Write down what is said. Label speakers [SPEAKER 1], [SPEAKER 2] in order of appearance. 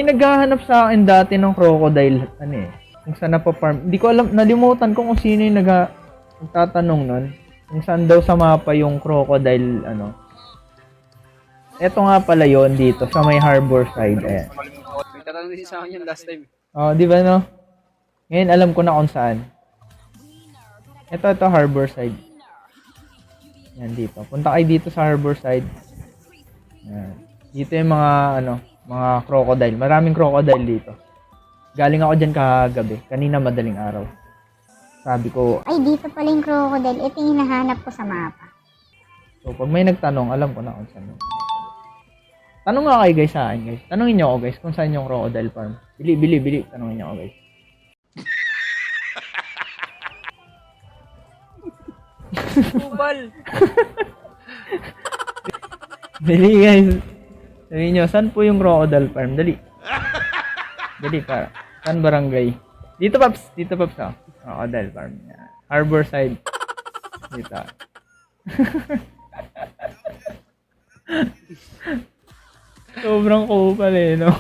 [SPEAKER 1] May naghahanap sa akin dati ng crocodile, ano eh, kung saan napaparm. Hindi ko alam, nalimutan ko kung sino yung nagtatanong nun. Kung saan daw sa mapa yung crocodile, ano. Eto nga pala yon dito, sa may harbor side. Ayan.
[SPEAKER 2] May tatanong din sa akin yan last time.
[SPEAKER 1] Oh, di ba no? Ngayon alam ko na kung saan. Ito, harbor side. Yan dito. Punta kayo dito sa harbor side. Yan. Dito yung mga crocodile. Maraming crocodile dito. Galing ako dyan kagabi. Kanina madaling araw. Sabi ko,
[SPEAKER 3] Ay, dito pala yung crocodile. Ito yung hinahanap ko sa mapa.
[SPEAKER 1] so pag may nagtanong, alam ko na kung saan. Tanong nga kayo guys sa akin guys. Tanungin nyo ako guys kung saan yung crocodile farm. Bili. Tanungin nyo ako guys.
[SPEAKER 2] Kubal!
[SPEAKER 1] Dali guys. Sabihin nyo, saan po yung crocodile farm? Dali. Dali para. Saan barangay? Dito Paps. Oh. Crocodile farm. Yan. Harbor side. Dito. Sobrang kupal eh, no?